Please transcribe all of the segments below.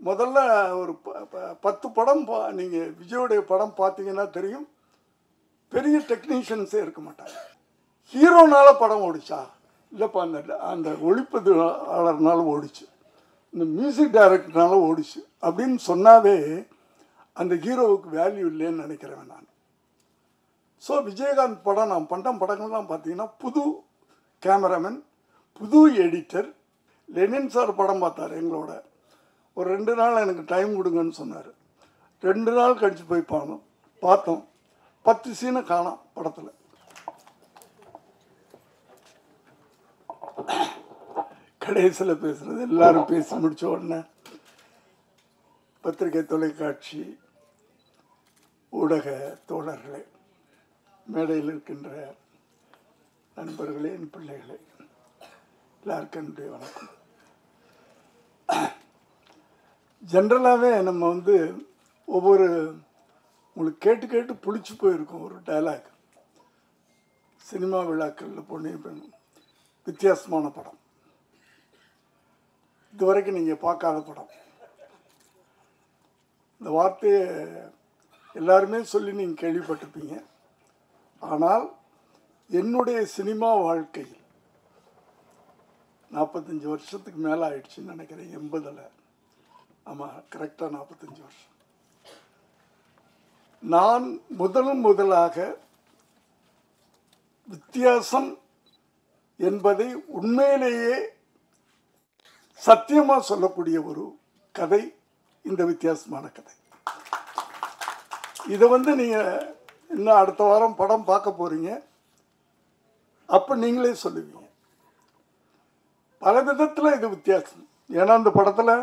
முதல்ல ஒரு 10 படம் நீங்கள் விஜயோடைய படம் பார்த்தீங்கன்னா தெரியும், பெரிய டெக்னீஷியன்ஸே இருக்க மாட்டாங்க. ஹீரோனால படம் ஓடிச்சா இல்லைப்பா, அந்த ஒளிப்பதிவாளர்னால ஓடிச்சு, இந்த மியூசிக் டைரக்டர்னால ஓடிச்சு அப்படின்னு சொன்னாவே அந்த ஹீரோவுக்கு வேல்யூ இல்லைன்னு நினைக்கிறேன் நான். ஸோ விஜயகாந்த் படம் நான் பண்ண படங்கள்லாம் பார்த்தீங்கன்னா புது கேமராமேன், புது எடிட்டர். லெனின் சார் படம் பார்த்தார் எங்களோட, ஒரு 2 நாள் எனக்கு டைம் கொடுங்கன்னு சொன்னார். 2 நாள் கழித்து போய் பார்த்தோம். 10 சீனை காணோம் படத்தில். கடைசியில் பேசுகிறது எல்லாரும் பேசி முடித்த உடனே பத்திரிகை, தொலைக்காட்சி, ஊடக தோழர்களே, மேடையில் இருக்கின்ற நண்பர்களே, என் பிள்ளைகளே, எல்லாருக்கும் என்னுடைய வணக்கம். ஜென்ரலாகவே நம்ம ஒவ்வொரு உங்களுக்கு கேட்டு கேட்டு புளிச்சு போயிருக்கோம் ஒரு டைலாக். சினிமா விழாக்களில் பொண்ணு வித்தியாசமான படம், இதுவரைக்கும் நீங்கள் பார்க்காத படம். இந்த வார்த்தையை எல்லாருமே சொல்லி நீங்கள் கேள்விப்பட்டிருப்பீங்க. ஆனால் என்னுடைய சினிமா வாழ்க்கையில் 45 வருஷத்துக்கு மேலே ஆயிடுச்சுன்னு நினைக்கிறேன். 80ல், ஆமாம் கரெக்டாக 45 வருஷம். நான் முதலாக வித்தியாசம் என்பதை உண்மையிலேயே சத்தியமாக சொல்லக்கூடிய ஒரு கதை இந்த வித்தியாசமான கதை. இதை நீங்கள் இன்னும் அடுத்த வாரம் படம் பார்க்க போகிறீங்க, அப்போ நீங்களே சொல்லுவீங்க. பல விதத்தில் இது வித்தியாசம். ஏன்னா அந்த படத்தில்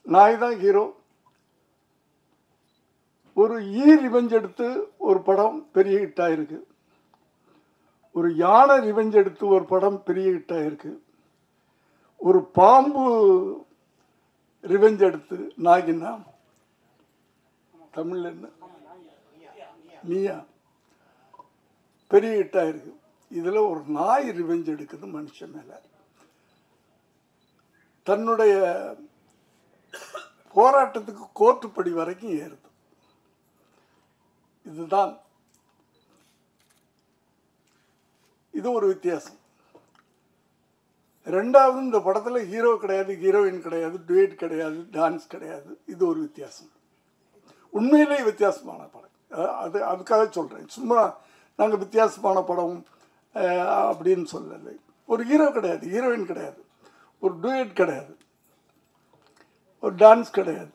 நாய் தான் ஹீரோ. ஒரு ரிவெஞ்ச் எடுத்து ஒரு படம் பெரிய ஹிட் ஆயிருக்கு. ஒரு யானை ரிவெஞ்ச் எடுத்து ஒரு படம் பெரிய ஹிட் ஆயிருக்கு. ஒரு பாம்பு ரிவெஞ்ச் எடுத்து, நாகினா தமிழ்ல என்ன, நீயா, பெரிய ஹிட் ஆயிருக்கு. இதில் ஒரு நாய் ரிவெஞ்ச் எடுக்குது மனுஷன் மேலே. தன்னுடைய போராட்டத்துக்கு கோர்ட்டுப்படி வரைக்கும் ஏறுது. இதுதான், இது ஒரு வித்தியாசம். ரெண்டாவது, இந்த படத்தில் ஹீரோ கிடையாது, ஹீரோயின் கிடையாது, டுவேட் கிடையாது, டான்ஸ் கிடையாது. இது ஒரு வித்தியாசம், உண்மையிலே வித்தியாசமான படம். அதுக்காக சொல்கிறேன். சும்மா நாங்கள் வித்தியாசமான படம் அப்படின்னு சொல்லலை. ஒரு ஹீரோ கிடையாது, ஹீரோயின் கிடையாது, ஒரு டுவேட் கிடையாது, ஒரு டான்ஸ் கிடையாது.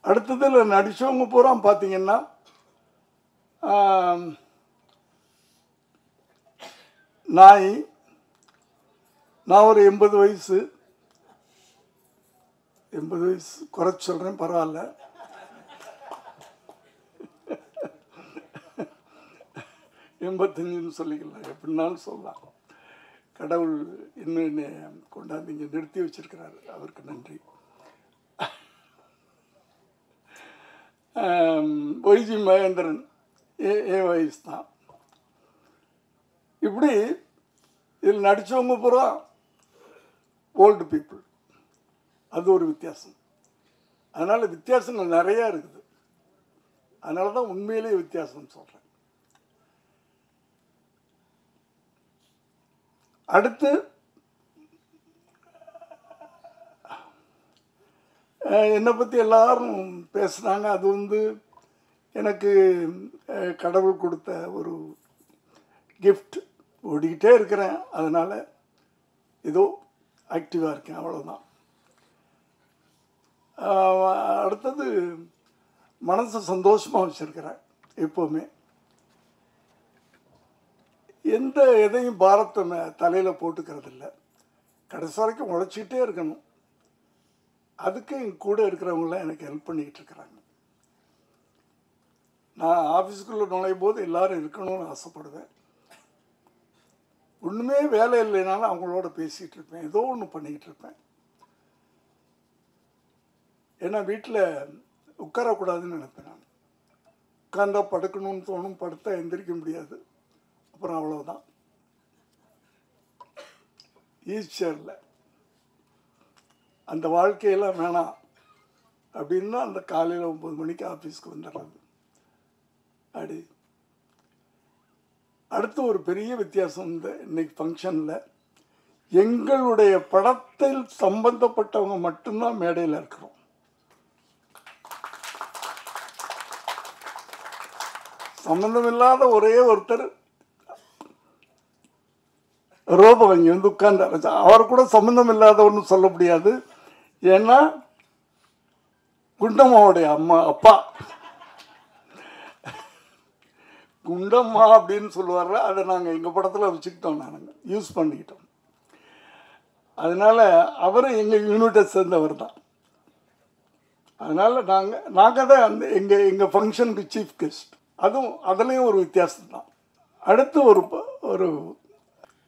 அடுத்ததில் நடித்தவங்க பூரா பார்த்தீங்கன்னா நான் ஒரு 80 வயசு குறைச்சி சொல்கிறேன், பரவாயில்ல. 85ன்னு சொல்லிக்கலாம், எப்படின்னாலும் சொல்லலாம். கடவுள் இன்னும் என்னை கொண்டாந்து இங்கே நிறுத்தி வச்சிருக்கிறாரு, அவருக்கு நன்றி. ஒய்ஜி மகேந்திரன் என் வயசு தான். இப்படி இதில் நடித்தவங்க பூரா ஓல்டு பீப்புள். அது ஒரு வித்தியாசம். அதனால் வித்தியாசங்கள் நிறையா இருக்குது. அதனால தான் உண்மையிலே வித்தியாசம் சொல்கிறேன். அடுத்து என்னை பற்றி எல்லாரும் பேசுனாங்க. அது எனக்கு கடவுள் கொடுத்த ஒரு கிஃப்ட். ஓடிக்கிட்டே இருக்கிறேன், அதனால் ஏதோ ஆக்டிவாக இருக்கேன், அவ்வளோதான். அடுத்தது, மனசை சந்தோஷமாக வச்சுருக்கிறேன் எப்போவுமே. எந்த எதையும் பாரத்தை தலையில் போட்டுக்கிறது இல்லை. கடைசி வரைக்கும் உழைச்சிக்கிட்டே இருக்கணும். அதுக்கு என் கூட இருக்கிறவங்களாம் எனக்கு ஹெல்ப் பண்ணிக்கிட்டு இருக்கிறாங்க. நான் ஆஃபீஸுக்குள்ளே நுழையும் போது எல்லோரும் இருக்கணும்னு ஆசைப்படுவேன். ஒன்றுமே வேலை இல்லைனாலும் அவங்களோட பேசிகிட்டு இருப்பேன், ஏதோ ஒன்று பண்ணிக்கிட்டு இருப்பேன். ஏன்னா வீட்டில் உட்காரக்கூடாதுன்னு நினைப்பேன். நான் உட்கார்ந்தா படுக்கணும்னு தோணும், படுத்தா எந்திரிக்க முடியாது. அப்புறம் அவ்வளோதான், ஈஸியாக இல்லை. அந்த வாழ்க்கையெல்லாம் வேணாம் அப்படின்னா அந்த காலையில் 9 மணிக்கு ஆஃபீஸ்க்கு வந்துடுறது. அப்படி அடுத்து ஒரு பெரிய வித்தியாசம் இந்த இன்னைக்கு ஃபங்க்ஷனில், எங்களுடைய படத்தில் சம்பந்தப்பட்டவங்க மட்டும்தான் மேடையில் இருக்கிறோம். சம்பந்தமில்லாத ஒரே ஒருத்தர் ரோபோ அங்கே வந்து உட்கார்ந்தார். அவர் கூட சம்பந்தம் இல்லாதவன்னு சொல்ல முடியாது. ஏன்னா குண்டம்மாவுடைய அப்பா குண்டம்மா அப்படின்னு சொல்லுவார். அதை நாங்கள் எங்கள் படத்தில் வச்சுக்கிட்டோம், நாங்கள் யூஸ் பண்ணிக்கிட்டோம். அதனால் அவரும் எங்கள் யூனிட்டை சேர்ந்தவர் தான். அதனால் நாங்கள் தான் அந்த எங்கள் ஃபங்க்ஷனுக்கு சீஃப் கெஸ்ட். அதுலேயும் ஒரு வித்தியாசம் தான். அடுத்து ஒரு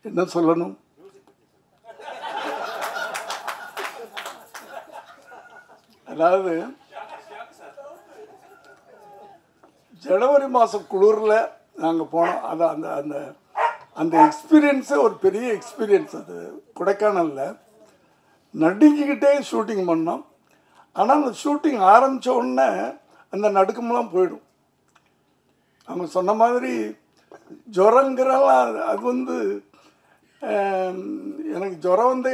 என்ன சொல்லணும், அதாவது ஜனவரி மாதம் குளிரில் நாங்கள் போனோம். அது அந்த அந்த அந்த எக்ஸ்பீரியன்ஸே ஒரு பெரிய எக்ஸ்பீரியன்ஸ். அது கொடைக்கானலில் நடுங்கிக்கிட்டே ஷூட்டிங் பண்ணோம். ஆனால் அந்த ஷூட்டிங் ஆரம்பித்த உடனே அந்த நடுக்கமெல்லாம் போயிடும். அவங்க சொன்ன மாதிரி ஜுரங்கிறலாம் அது வந்து எனக்கு ஜுரம் வந்தே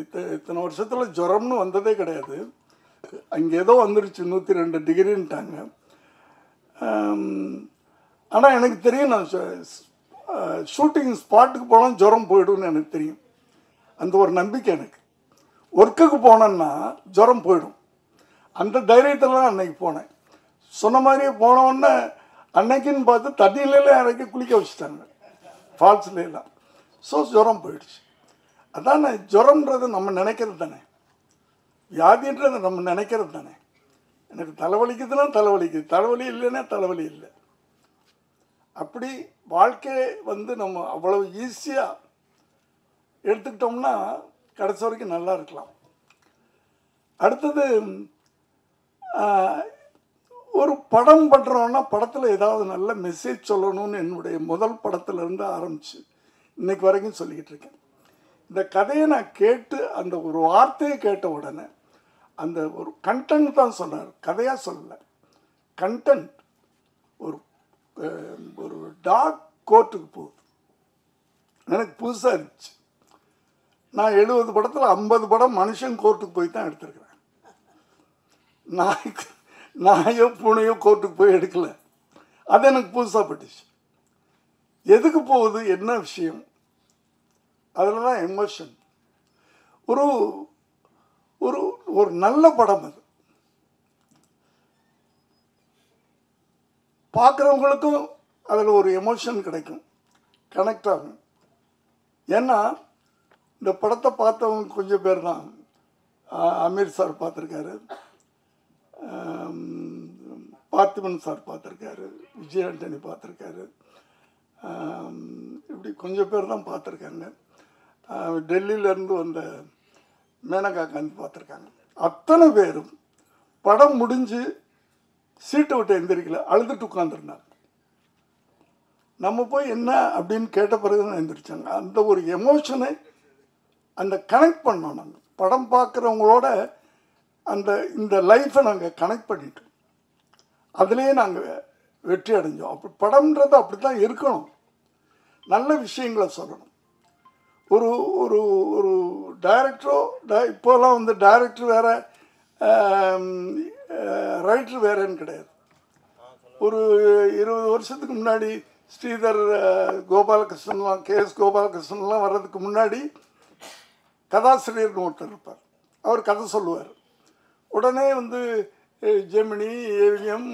இத்தனை வருஷத்தில் ஜுரம்னு வந்ததே கிடையாது. அங்கே ஏதோ வந்துருச்சு 102 டிகிரின்ட்டாங்க. ஆனால் எனக்கு தெரியும், நான் ஷூட்டிங் ஸ்பாட்டுக்கு போனால் ஜுரம் போய்டும்னு எனக்கு தெரியும். அந்த ஒரு நம்பிக்கை எனக்கு. ஒர்க்குக்கு போனேன்னா ஜுரம் போயிடும். அந்த தைரியத்தில் தான் அன்னைக்கு போனேன். சொன்ன மாதிரியே போனோடனே அன்னைக்குன்னு பார்த்து தண்ணியிலலாம் இறக்கி குளிக்க வச்சுட்டாங்க, ஃபால்ஸ்லாம். ஸோ ஜுரம் போயிடுச்சு. அதான் ஜுரம்ன்றது நம்ம நினைக்கிறது தானே, வியாதின்றது நம்ம நினைக்கிறது தானே. எனக்கு தலைவலிக்குதுன்னா தலைவலிக்குது, தலைவலி இல்லைன்னா தலைவலி இல்லை. அப்படி வாழ்க்கையை வந்து நம்ம அவ்வளவு ஈஸியாக எடுத்துக்கிட்டோம்னா கடைசி வரைக்கும் நல்லா இருக்கலாம். அடுத்தது ஒரு படம் பண்ணுறோன்னா படத்தில் ஏதாவது நல்ல மெசேஜ் சொல்லணும்னு என்னுடைய முதல் படத்துலேருந்து ஆரம்பித்து இன்னைக்கு வரைக்கும் சொல்லிக்கிட்டு இருக்கேன். இந்த கதையை நான் கேட்டு அந்த ஒரு வார்த்தையை கேட்ட உடனே அந்த ஒரு கண்டென்ட் தான் சொன்னார், கதையாக சொல்லலை. கண்டென்ட். ஒரு டாக் கோர்ட்டுக்கு போகுது. எனக்கு புதுசாக இருந்துச்சு. நான் 70 படத்தில் 50 படம் மனுஷன் கோர்ட்டுக்கு போய் தான் எடுத்திருக்கிறேன். நாயோ பூனையோ கோர்ட்டுக்கு போய் எடுக்கலை. அது எனக்கு புதுசாக பட்டுச்சு. எதுக்கு போகுது, என்ன விஷயம், அதில் தான் எமோஷன். ஒரு ஒரு ஒரு நல்ல படம் அது. பார்க்குறவங்களுக்கும் அதில் ஒரு எமோஷன் கிடைக்கும், கனெக்ட் ஆகும். ஏன்னா இந்த படத்தை பார்த்தவங்க கொஞ்சம் பேர் தான். அமீர் சார் பார்த்துருக்காரு, பார்த்திபன் சார் பார்த்துருக்காரு, விஜய் ஆண்டனி பார்த்துருக்காரு, இப்படி கொஞ்சம் பேர் தான் பார்த்துருக்காங்க. டெல்லியிலேருந்து வந்த மேனகா காந்தி பார்த்துருக்காங்க. அத்தனை பேரும் படம் முடிஞ்சு சீட்டை விட்டு எந்திரிக்கல, அழுதுட்டு உட்காந்துருந்தாங்க. நம்ம போய் என்ன அப்படின்னு கேட்ட பிறகு தான் எந்திரிச்சாங்க. அந்த ஒரு எமோஷனை அந்த கனெக்ட் பண்ணோம். நாங்கள் படம் பார்க்குறவங்களோட இந்த லைஃப்பை நாங்கள் கனெக்ட் பண்ணிட்டோம். அதுலேயே நாங்கள் வெற்றி அடைஞ்சோம். அப்படி படம்ன்றது அப்படி தான் இருக்கணும், நல்ல விஷயங்களை சொல்லணும். ஒரு ஒரு ஒரு டைரக்டரோ இப்போலாம் வந்து டைரக்டர் வேறு ரைட்டர் வேறேன்னு கிடையாது. ஒரு 20 வருஷத்துக்கு முன்னாடி ஸ்ரீதர் கோபாலகிருஷ்ணன்லாம், KS கோபாலகிருஷ்ணன்லாம் வர்றதுக்கு முன்னாடி கதாசிரியர்னு ஒருத்தர் இருப்பார். அவர் கதை சொல்லுவார். உடனே வந்து ஜெமினி, ஏவிஎம்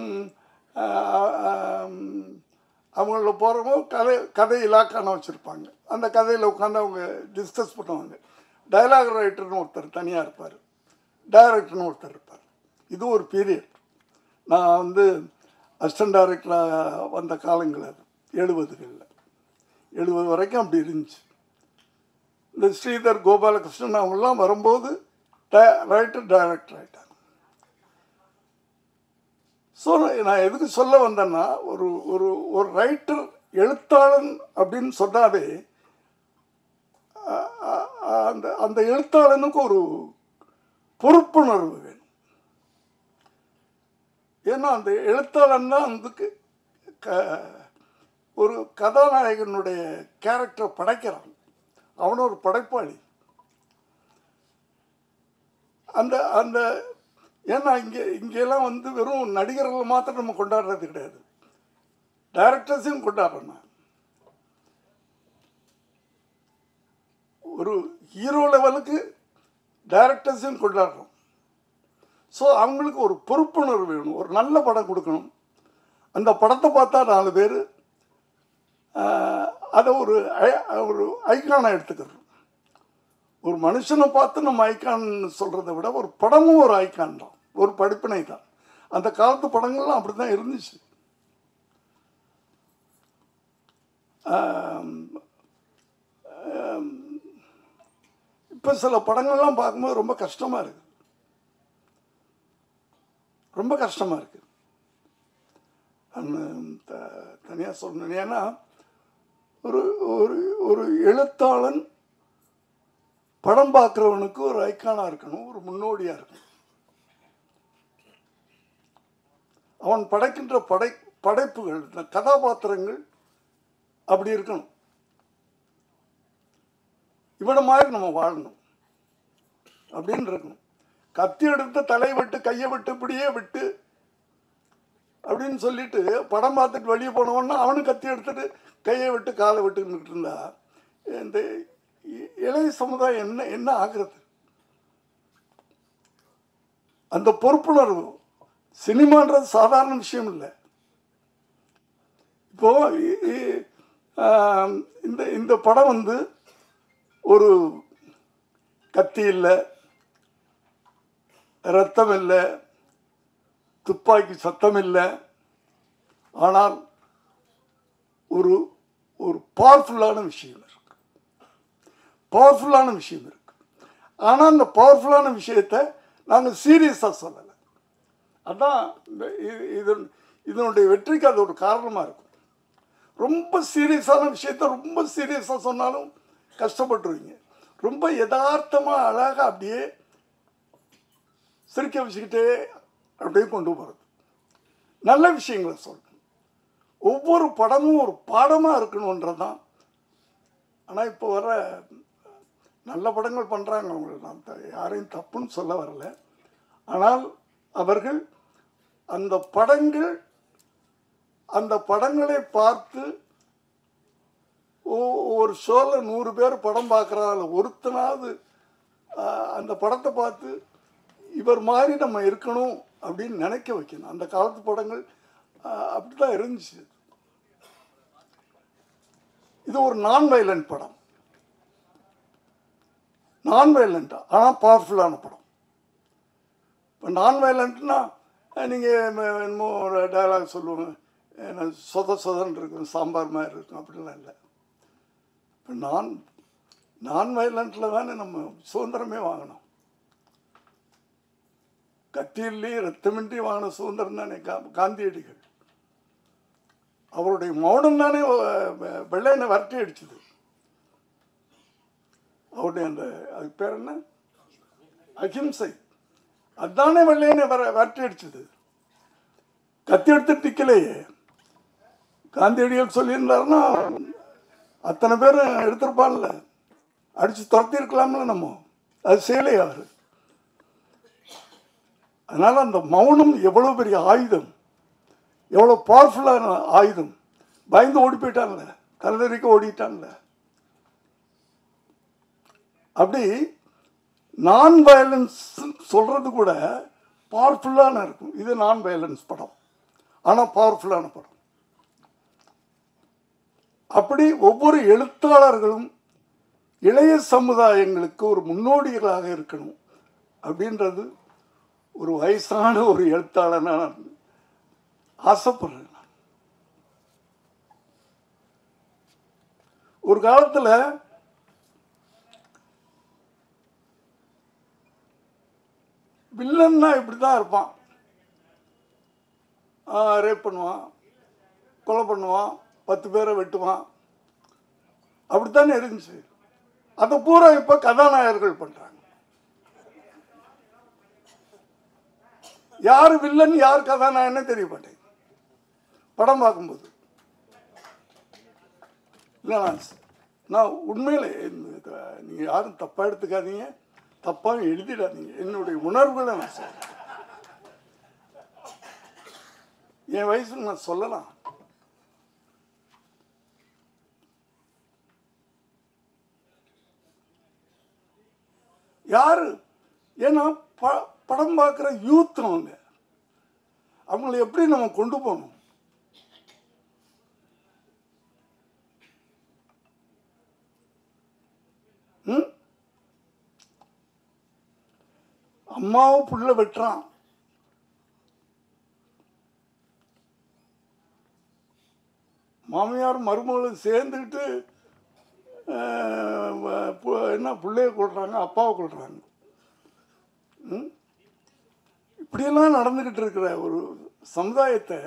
அவங்கள போகிறவங்க கதை இலாக்கான வச்சுருப்பாங்க. அந்த கதையில் உட்காந்து அவங்க டிஸ்கஸ் பண்ணுவாங்க. டைலாக் ரைட்டர்னு ஒருத்தர் தனியாக இருப்பார், டைரக்டர்னு ஒருத்தர் இருப்பார். இது ஒரு பீரியட். நான் வந்து அசிஸ்டன்ட் டைரக்டராக வந்த காலங்கள் அது 70 வரைக்கும் அப்படி இருந்துச்சு. இந்த ஸ்ரீதர் கோபாலகிருஷ்ணன் அவங்களாம் வரும்போது ரைட்டர் டைரக்டர் ஆகிட்டாங்க. ஸோ நான் எதுக்கு சொல்ல வந்தேன்னா, ஒரு ஒரு ஒரு ரைட்டர் எழுத்தாளன் அப்படின்னு சொன்னாவே அந்த அந்த எழுத்தாளனுக்கு ஒரு பொறுப்புணர்வு வேணும். ஏன்னா அந்த எழுத்தாளன் தான் அதுக்கு ஒரு கதாநாயகனுடைய கேரக்டர் படைக்கிறான். அவனும் ஒரு படைப்பாளி. அந்த அந்த ஏன்னா இங்கெல்லாம் வெறும் நடிகர்கள் மாத்திரம் நம்ம கொண்டாடுறது கிடையாது, டைரக்டர்ஸையும் கொண்டாடுறோம். ஒரு ஹீரோ லெவலுக்கு டைரக்டர்ஸையும் கொண்டாடுறோம். ஸோ அவங்களுக்கு ஒரு பொறுப்புணர்வு வேணும். ஒரு நல்ல படம் கொடுக்கணும். அந்த படத்தை பார்த்தா 4 பேர் அதை ஒரு ஐக்கானாக எடுத்துக்கிறோம். ஒரு மனுஷனை பார்த்து நம்ம ஐக்கான் சொல்கிறத விட ஒரு படமும் ஒரு ஐக்கான் தான், ஒரு படிப்பினை தான். அந்த காலத்து படங்கள்லாம் அப்படி தான் இருந்துச்சு. இப்போ சில படங்கள்லாம் பார்க்கும்போது ரொம்ப கஷ்டமாக இருக்குது, ரொம்ப கஷ்டமாக இருக்குது. தனியாக சொல்லணும். ஏன்னா ஒரு ஒரு ஒரு எழுத்தாளன் படம் பார்க்குறவனுக்கு ஒரு ஐக்கானாக இருக்கணும், ஒரு முன்னோடியாக இருக்கணும். அவன் படைக்கின்ற படைப்புகள், கதாபாத்திரங்கள் அப்படி இருக்கணும். இவனை மாதிரி நம்ம வாழணும் அப்படின்னு இருக்கணும். கத்தி எடுத்து தலை விட்டு கையை விட்டு இப்படியே விட்டு அப்படின்னு சொல்லிட்டு படம் பார்த்துட்டு வெளியே போனவொன்னா அவனும் கத்தி எடுத்துட்டு கையை விட்டு காலை விட்டுக்கிட்டு இருந்தா இந்த இளைய சமுதாயம் என்ன ஆகிறது? அந்த பொறுப்புணர்வு, சினிமான்றது சாதாரண விஷயம் இல்லை. இப்போ இந்த படம் ஒரு கத்தி இல்லை, ரத்தம் இல்லை, துப்பாக்கி சத்தம் இல்லை. ஆனால் ஒரு ஒரு பவர்ஃபுல்லான விஷயம் இருக்கு, பவர்ஃபுல்லான விஷயம் இருக்கு. ஆனால் அந்த பவர்ஃபுல்லான விஷயத்தை நாங்கள் சீரியஸாக சொல்லலை. அதான் இதனுடைய வெற்றிக்கு அது ஒரு காரணமாக இருக்கும். ரொம்ப சீரியஸான விஷயத்த ரொம்ப சீரியஸாக சொன்னாலும் கஷ்டப்பட்டுருவீங்க. ரொம்ப யதார்த்தமாக அழகாக அப்படியே சிரிக்க வச்சுக்கிட்டே அப்படியே கொண்டு போகிறது, நல்ல விஷயங்களை சொல்லணும். ஒவ்வொரு படமும் ஒரு பாடமாக இருக்கணுன்றதான். ஆனால் இப்போ வர நல்ல படங்கள் பண்ணுறாங்க, அவங்களை நான் யாரையும் தப்புன்னு சொல்ல வரல. ஆனால் அவர்கள் அந்த படங்களை பார்த்து ஒரு ஷோவில் 100 பேர் படம் பார்க்குறாங்க, ஒருத்தனாவது அந்த படத்தை பார்த்து இவர் மாதிரி நம்ம இருக்கணும் அப்படின்னு நினைக்க வைக்கணும். அந்த காலத்து படங்கள் அப்படி தான் இருந்துச்சு. இது ஒரு நான் வயலண்ட் படம், நான் வயலண்டா ஆனால் பவர்ஃபுல்லான படம். இப்போ நான் வயலண்ட்னா நீங்கள் என்னமோ ஒரு டயலாக் சொல்லுவாங்க, சொதன்னு இருக்கும், சாம்பார் மாதிரி இருக்கும், அப்படிலாம் இல்லை. இப்போ நான் வயலண்ட்டில் தானே நம்ம சுதந்திரமே வாங்கினோம். கத்தியிலே ரத்தமின்றி வாங்கின சுதந்திரம் தானே காந்தியடிகள். அவருடைய மௌனம் தானே வெள்ளையனை வரட்டி அடிச்சது. அவருடைய அதுக்கு பேர் என்ன, அகிம்சை, அதுதானே வெள்ளையனை வரட்டி அடிச்சது. கத்தி எடுத்து நிற்கலையே. காந்தியடிகள் சொல்லியிருந்தாருன்னா அத்தனை பேரும் எடுத்திருப்பான்ல, அடித்து துரத்திருக்கலாம்ல. நம்ம அது செய்யலையே அவர். அதனால் அந்த மௌனம் எவ்வளோ பெரிய ஆயுதம், எவ்வளோ பவர்ஃபுல்லான ஆயுதம். பயந்து ஓடி போயிட்டான்ல, தலைதறிக்க ஓடிட்டான்ல. அப்படி நான் வயலன்ஸ் சொல்கிறது கூட பவர்ஃபுல்லான இருக்கும். இது நான் வயலன்ஸ் படம், ஆனால் பவர்ஃபுல்லான படம். அப்படி ஒவ்வொரு எழுத்தாளர்களும் இளைய சமுதாயங்களுக்கு ஒரு முன்னோடிகளாக இருக்கணும் அப்படின்றது ஒரு வயசான ஒரு எழுத்தாளனாக நான் ஆசைப்படுறேன். ஒரு காலத்தில் வில்லன்னா இப்படி தான் இருப்பான், ரேப் பண்ணுவான், கொலை பண்ணுவான், 10 பேரை வெட்டுவான், அப்படித்தானே இருந்துச்சு. அதை பூரா இப்போ கதாநாயகர்கள் பண்ணுறாங்க. யார் வில்லன் யார் கதாநாயகன்னு தெரிய மாட்டேங்குது படம் பார்க்கும்போது. இல்லை நான் உண்மையிலே நீங்கள் யாரும் தப்பாக எடுத்துக்காதீங்க, தப்பாக எழுதிடாதீங்க. என்னுடைய உணர்வுகளை நான் சொல்கிறேன். என் வயசுக்கு நான் சொல்லலாம். யாரு ஏன்னா படம் பார்க்குற யூத் அவங்களை எப்படி நம்ம கொண்டு போகணும்? அம்மாவை புள்ள வெட்டுறான், மாமியார் மருமகளும் சேர்ந்துக்கிட்டு என்ன பிள்ளைய கொள்றாங்க, அப்பாவை கொள்றாங்க. இப்படியெல்லாம் நடந்துக்கிட்டு இருக்கிற ஒரு சமுதாயத்தை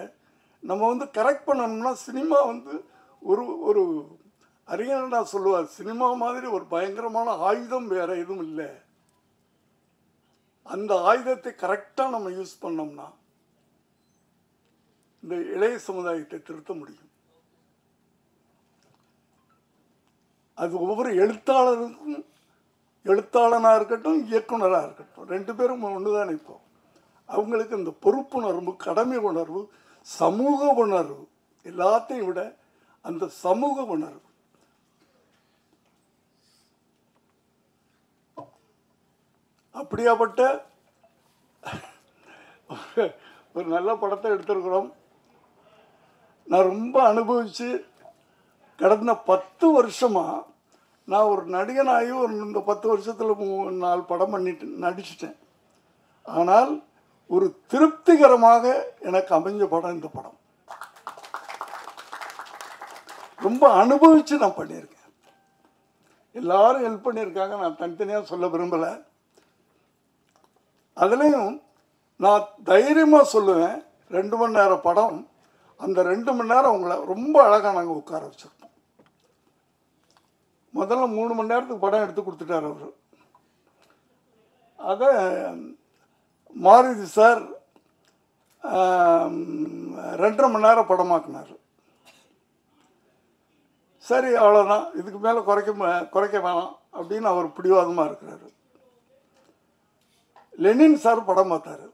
நம்ம கரெக்ட் பண்ணணும்னா சினிமா ஒரு ஒரு அறிஞர்டா சொல்லுவார், சினிமா மாதிரி ஒரு பயங்கரமான ஆயுதம் வேற எதுவும் இல்லை. அந்த ஆயுதத்தை கரெக்டாக நம்ம யூஸ் பண்ணோம்னா இந்த இளைய சமுதாயத்தை திருத்த முடியும். அது ஒவ்வொரு எழுத்தாளருக்கும், எழுத்தாளனாக இருக்கட்டும் இயக்குனராக இருக்கட்டும், ரெண்டு பேரும் ஒன்று தானே. இப்போ அவங்களுக்கு இந்த பொறுப்புணர்வு, கடமை உணர்வு, சமூக உணர்வு, எல்லாத்தையும் விட அந்த சமூக உணர்வு. அப்படியாப்பட்ட ஒரு நல்ல படத்தை எடுத்திருக்கிறோம். நான் ரொம்ப அனுபவித்து கடந்த 10 வருஷமாக நான் ஒரு நடிகனாகி இந்த 10 வருஷத்தில் 4 படம் நடிச்சிட்டேன். ஆனால் ஒரு திருப்திகரமாக எனக்கு அமைஞ்ச படம் இந்த படம். ரொம்ப அனுபவித்து நான் பண்ணியிருக்கேன். எல்லாரும் ஹெல்ப் பண்ணியிருக்காங்க, நான் தனித்தனியாக சொல்ல விரும்பலை. அதுலேயும் நான் தைரியமாக சொல்லுவேன், 2 மணி நேரம் படம். அந்த 2 மணி நேரம் அவங்கள ரொம்ப அழகாக நாங்கள் உட்கார வச்சுருப்போம். முதல்ல 3 மணி நேரத்துக்கு படம் எடுத்து கொடுத்துட்டார் அவர். அதை மாருதி சார் 2.5 மணி நேரம் படமாக்குனார். சரி அவ்வளோதான், இதுக்கு மேலே குறைக்க வேணாம் அப்படின்னு அவர் பிடிவாதமாக இருக்கிறாரு. லெனின் சார் படம் பார்த்தார்.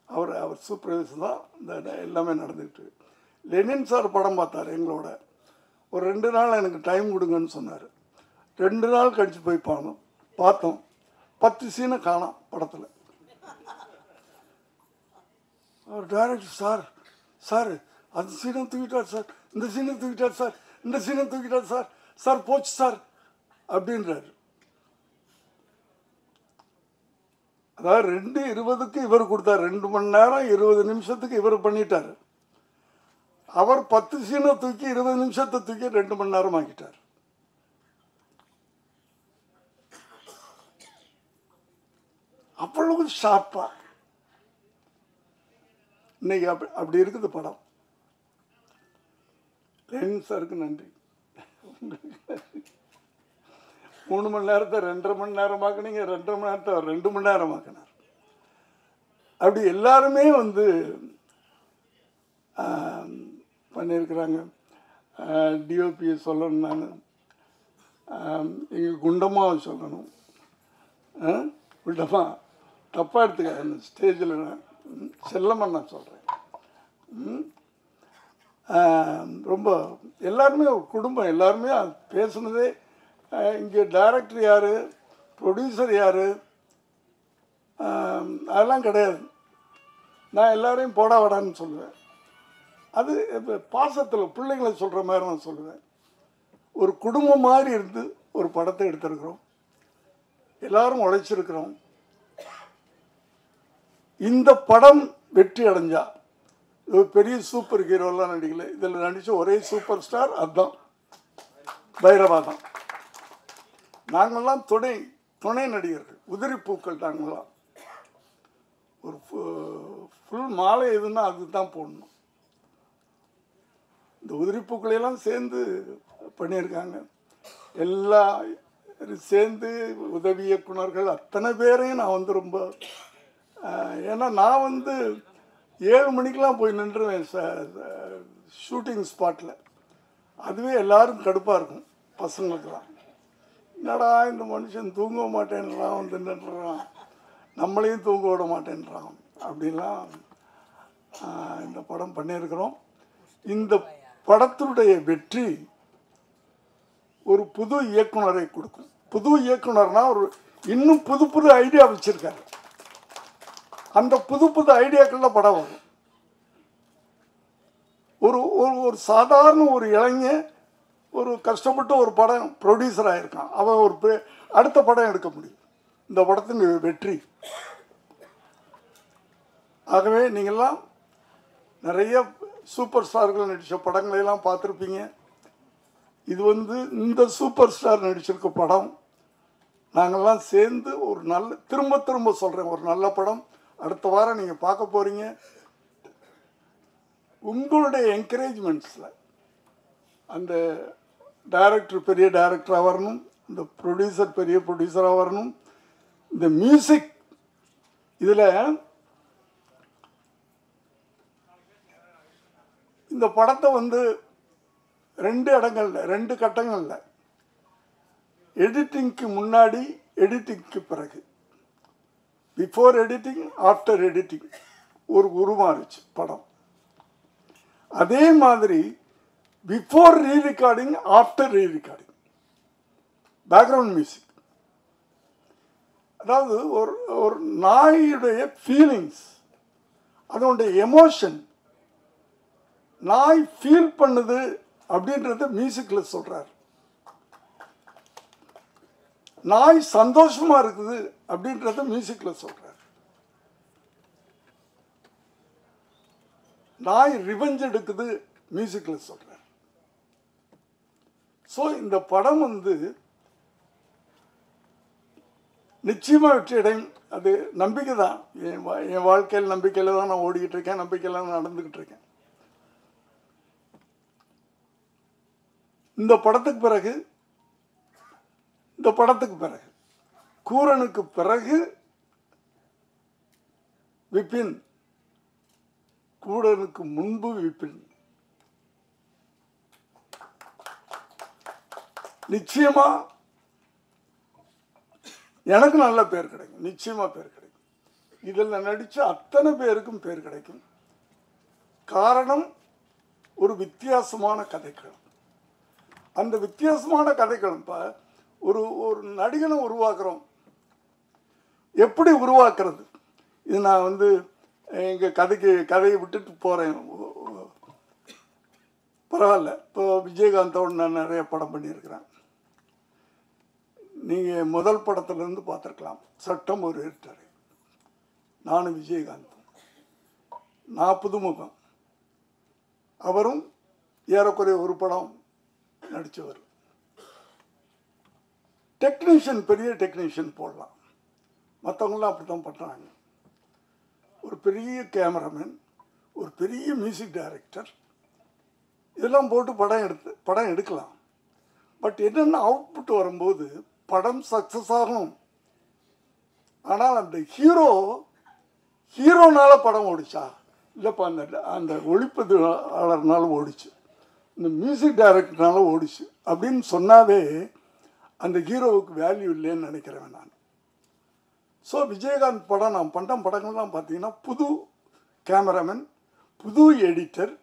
அவர் சூப்பர்வைசர் தான் இந்த எல்லாமே நடந்துக்கிட்டு. லெனின் சார் படம் பார்த்தார் எங்களோட. ஒரு 2 நாள் எனக்கு டைம் கொடுங்கன்னு சொன்னார். 2 நாள் கழித்து போய் பார்த்தோம். 10 சீனை காணோம் படத்தில். அவர் டைரக்டர், சார் அந்த சீனை தூக்கிட்டார் சார், இந்த சீனை தூக்கிட்டார் சார், இந்த சீனை தூக்கிட்டார் சார், சார் போச்சு சார் அப்படின்றார். அதாவது 2:20க்கு இவர் கொடுத்தார், 2 மணி நேரம் 20 நிமிஷத்துக்கு இவர் பண்ணிட்டார். அவர் 10 சீனை தூக்கி 20 நிமிஷத்தை தூக்கி 2 மணி நேரம் ஆக்கிட்டார். அவ்வளவு ஷார்ப்பா இன்னைக்கு அப்படி இருக்குது படம். லெனின் சாருக்கு நன்றி. 3 மணி நேரத்தை 2.5 மணி நேரம் ஆக்குனீங்க, 2.5 மணி நேரத்தை 2 மணி நேரம் ஆக்கினார். அப்படி எல்லாருமே பண்ணியிருக்கிறாங்க. டிஓபியை சொல்லணும், நான் எங்கள் குண்டமாக சொல்லணும். குண்டமாக தப்பாக எடுத்துக்காது, ஸ்டேஜில் செல்லமாக நான் சொல்கிறேன். ரொம்ப எல்லாருமே ஒரு குடும்பம், எல்லாருமே பேசுனதே. இங்கே டைரக்டர் யார், ப்ரொடியூசர் யார், அதெல்லாம் கிடையாது. நான் எல்லாரையும் போடா வாடான்னு சொல்லுவேன். அது இப்போ பாசத்தில் பிள்ளைங்களை சொல்கிற மாதிரி நான் சொல்லுவேன். ஒரு குடும்பம் மாதிரி இருந்து ஒரு படத்தை எடுத்திருக்கிறோம். எல்லாரும் உழைச்சிருக்கிறோம். இந்த படம் வெற்றி அடைஞ்சா, பெரிய சூப்பர் ஹீரோலாம் நடிக்கல, இதில் நடித்த ஒரே சூப்பர் ஸ்டார் அதுதான், பைரவா தான். நாங்கள்லாம் துணை நடிகர்கள், உதிரி பூக்கள். நாங்கள்லாம் ஒரு ஃபுல் மாலை எதுன்னா அதுதான் போடணும். இந்த உதிரி பூக்களையெல்லாம் சேர்ந்து பண்ணியிருக்காங்க. எல்லா சேர்ந்து உதவி இயக்குனர்கள் அத்தனை பேரையும் நான் வந்து ரொம்ப ஏன்னா நான் வந்து 7 மணிக்கெலாம் போய் நின்றுவேன் ஷூட்டிங் ஸ்பாட்டில். அதுவே எல்லாரும் கடுப்பாக இருக்கும் பசங்களுக்கெல்லாம். என்னடா இந்த மனுஷன் தூங்க மாட்டேன்றான், வந்து நின்றுறான், நம்மளையும் தூங்க விட மாட்டேன்றான் அப்படின்லாம் இந்த படம் பண்ணியிருக்கிறோம். இந்த படத்தினுடைய வெற்றி ஒரு புது இயக்குனரை கொடுக்கும். புது இயக்குனர்னா ஒரு இன்னும் புது புது ஐடியா வச்சிருக்காரு. அந்த புது புது ஐடியாக்களில் படம் வரும். ஒரு ஒரு சாதாரண ஒரு இளைஞன் ஒரு கஷ்டப்பட்டு ஒரு படம் ப்ரொடியூசர் ஆகிருக்கான். அவன் ஒரு அடுத்த படம் எடுக்க முடியும். இந்த படத்தின் வெற்றி. ஆகவே நீங்கள்லாம் நிறைய சூப்பர் ஸ்டார்கள் நடித்த படங்களையெல்லாம் பார்த்துருப்பீங்க. இது வந்து இந்த சூப்பர் ஸ்டார் நடிச்சிருக்க படம். நாங்கள்லாம் சேர்ந்து ஒரு நல்ல திரும்ப திரும்ப சொல்கிறேன், ஒரு நல்ல படம் அடுத்த வாரம் நீங்கள் பார்க்க போகிறீங்க. உங்களுடைய என்கரேஜ்மெண்ட்ஸில் அந்த டைரக்டர் பெரிய டைரக்டராக வரணும், இந்த ப்ரொடியூசர் பெரிய ப்ரொடியூசராக வரணும். இந்த மியூசிக் இதில் இந்த படத்தை வந்து 2 இடங்களில் 2 கட்டங்களில் எடிட்டிங்க்கு முன்னாடி, எடிட்டிங்க்கு பிறகு, பிஃபோர் எடிட்டிங் ஆஃப்டர் எடிட்டிங் ஒரு உருமாறுச்சு படம். அதே மாதிரி பிஃபோர் ரீ ரெக்கார்டிங் ஆஃப்டர் ரீ ரெக்கார்டிங் பேக்ரவுண்ட் மியூசிக். அதாவது ஒரு நாயுடைய ஃபீலிங்ஸ், அதனுடைய எமோஷன், நாய் ஃபீல் பண்ணுது அப்படின்றத மியூசிக்கில் சொல்கிறார். நாய் சந்தோஷமாக இருக்குது அப்படின்றத மியூசிக்கில் சொல்கிறார். நாய் ரிவெஞ்ச் எடுக்குது மியூசிக்கில் சொல்கிறார். ஸோ இந்த படம் வந்து நிச்சயமாக வெற்றி அடையும். அது நம்பிக்கை தான். என் வாழ்க்கையில் நம்பிக்கையில் தான் நான் ஓடிக்கிட்டு இருக்கேன், நம்பிக்கையில் தான் நடந்துக்கிட்டு இருக்கேன். இந்த படத்துக்கு பிறகு கூரனுக்கு பிறகு விபின், கூரனுக்கு முன்பு விபின். நிச்சயமா எனக்கு நல்ல பேர் கிடைக்கும், நிச்சயமா பேர் கிடைக்கும். இதில் நடித்த அத்தனை பேருக்கும் பேர் கிடைக்கும். காரணம் ஒரு வித்தியாசமான கதைக்களம். அந்த வித்தியாசமான கதைக்களம் ஒரு நடிகனை உருவாக்குறோம். எப்படி உருவாக்குறது? இது நான் வந்து எங்கள் கதையை விட்டுட்டு போகிறேன், பரவாயில்ல. இப்போ விஜயகாந்தோடு நான் நிறைய படம் பண்ணியிருக்கிறேன். நீங்கள் முதல் படத்துலேருந்து பார்த்துருக்கலாம். சட்டம் ஒரு இருட்டறை, நானும் விஜயகாந்தும். நான் புதுமுகம், அவரும் ஏறக்குறைய ஒரு படம் நடித்தவர். டெக்னீஷியன், பெரிய டெக்னீஷியன் போடலாம், மற்றவங்களாம் அப்படி தான் பண்ணுறாங்க. ஒரு பெரிய கேமராமேன், ஒரு பெரிய மியூசிக் டைரக்டர், இதெல்லாம் போட்டு படம் எடுக்கலாம். பட் என்னென்ன அவுட்புட் வரும்போது படம் சக்ஸஸ் ஆகும். ஆனால் அந்த ஹீரோனால படம் ஓடிச்சா? இல்லைப்பா, அந்த ஒளிப்பதிவாளர்னால ஓடிச்சு, இந்த மியூசிக் டைரக்டர்னால ஓடிச்சு அப்படின்னு சொன்னாவே அந்த ஹீரோவுக்கு வேல்யூ இல்லைன்னு நினைக்கிறேன் நான். ஸோ விஜயகாந்த் படம், நான் பண்ண படங்கள்லாம் பார்த்தீங்கன்னா புது கேமராமேன், புது எடிட்டர்,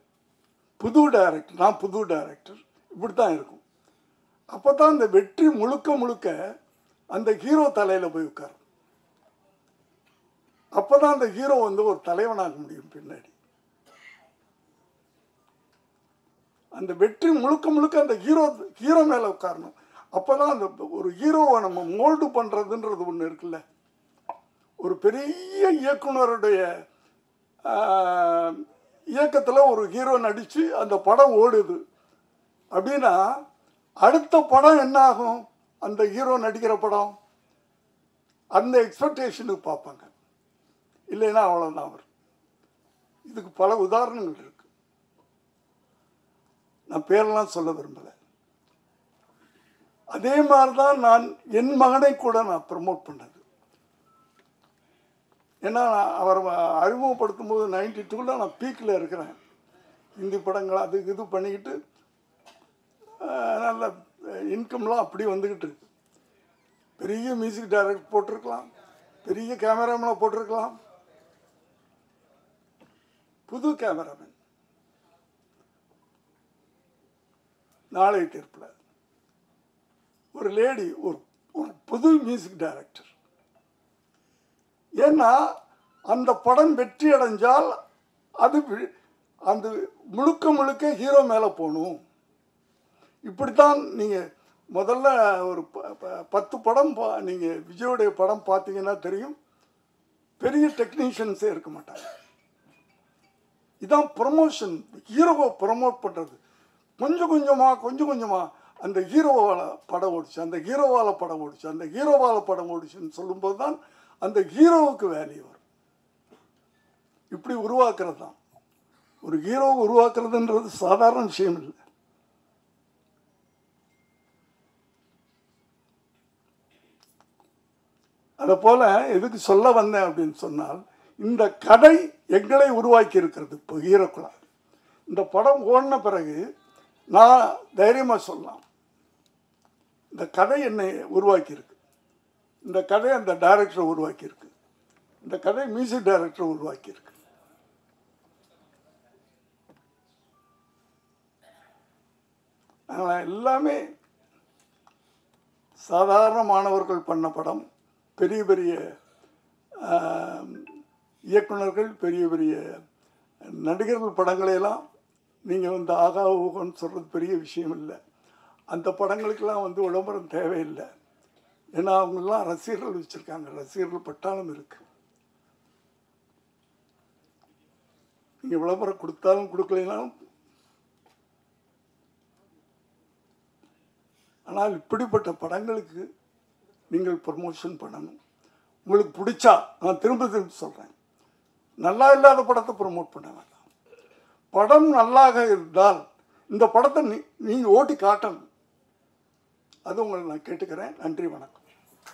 புது டைரக்டர், நான் புது டைரக்டர், இப்படி தான் இருக்கும். அப்போ தான் அந்த வெற்றி முழுக்க அந்த ஹீரோ தலையில் போய் உட்காரும். அப்போ தான் அந்த ஹீரோ வந்து ஒரு தலைவனாக முடியும் பின்னாடி. அந்த வெற்றி முழுக்க அந்த ஹீரோ மேலே உட்காரணும். அப்போ தான் அந்த ஒரு ஹீரோவை நம்ம மோல்டு பண்ணுறதுன்றது ஒன்று இருக்குல்ல. ஒரு பெரிய இயக்குனருடைய இயக்கத்தில் ஒரு ஹீரோ நடித்து அந்த படம் ஓடுது அப்படின்னா அடுத்த படம் என்ன ஆகும்? அந்த ஹீரோ நடிக்கிற படம் அந்த எக்ஸ்பெக்டேஷனுக்கு பார்ப்பாங்க. இல்லைன்னா அவ்வளோதான். அவர் இதுக்கு பல உதாரணங்கள் இருக்கு. நான் பேரெல்லாம் சொல்ல விரும்பலை. அதே மாதிரி தான் நான் என் மகனை கூட நான் ப்ரமோட் பண்ணது. ஏன்னா அவர் அறிமுகப்படுத்தும் போது 92ல் நான் பீக்கில் இருக்கிறேன். ஹிந்தி படங்கள் அது இது பண்ணிக்கிட்டு நல்ல இன்கம்லாம் அப்படி வந்துக்கிட்டு இருக்கு. பெரிய மியூசிக் டைரக்டர் போட்டிருக்கலாம், பெரிய கேமராமேனை போட்டிருக்கலாம். புது கேமராமேன் நாளை தீர்ப்பில் ஒரு லேடி, ஒரு புது மியூசிக் டைரக்டர். ஏன்னா அந்த படம் வெற்றி அடைஞ்சால் அது அந்த முழுக்க முழுக்க ஹீரோ மேலே போகணும். இப்படித்தான் நீங்கள் முதல்ல ஒரு 10 படம் நீங்கள் விஜயோடைய படம் பார்த்தீங்கன்னா தெரியும், பெரிய டெக்னீஷியன்ஸே இருக்க மாட்டாங்க. இதான் ப்ரமோஷன், ஹீரோவை ப்ரமோட் பண்ணுறது. கொஞ்சம் கொஞ்சமாக அந்த ஹீரோவால் படம் ஓடிச்சு, அந்த ஹீரோவால் படம் ஓடிச்சு, அந்த ஹீரோவால் படம் ஓடிச்சுன்னு சொல்லும்போது தான் அந்த ஹீரோவுக்கு வேல்யூ வரும். இப்படி உருவாக்குறது தான். ஒரு ஹீரோவை உருவாக்குறதுன்றது சாதாரண விஷயம் இல்லை. அதை போல் எதுக்கு சொல்ல வந்தேன் அப்படின்னு சொன்னால், இந்த கதை எங்களை உருவாக்கி இருக்கிறது. இப்போ ஹீரோக்குள்ளா இந்த படம் ஓடின பிறகு நான் தைரியமாக சொல்லலாம், இந்த கதை என்னை உருவாக்கியிருக்கு, இந்த கதை அந்த டைரக்டரை உருவாக்கியிருக்கு, இந்த கதை மியூசிக் டைரக்டரை உருவாக்கியிருக்கு. அதனால் எல்லாமே சாதாரண மாணவர்கள் பண்ண படம். பெரிய பெரிய இயக்குநர்கள், பெரிய பெரிய நடிகர்கள் படங்களையெல்லாம் நீங்கள் வந்து ஆகா ஊகன்னு சொல்கிறது பெரிய விஷயம் இல்லை. அந்த படங்களுக்கெல்லாம் வந்து விளம்பரம் தேவையில்லை. ஏன்னா அவங்கெல்லாம் ரசிகர்கள் வச்சுருக்காங்க, ரசிகர்கள் பட்டாலும் இருக்குது. நீங்கள் விளம்பரம் கொடுத்தாலும் கொடுக்கலைனாலும். ஆனால் இப்படிப்பட்ட படங்களுக்கு நீங்கள் ப்ரமோஷன் பண்ணணும். உங்களுக்கு பிடிச்சா, நான் திரும்ப சொல்கிறேன், நல்லா இல்லாத படத்தை ப்ரமோட் பண்ண வேண்டாம். படம் நல்லாக இருந்தால் இந்த படத்தை நீங்கள் ஓட்டி காட்டணும். அது உங்களை நான் கேட்டுக்கிறேன். நன்றி, வணக்கம்.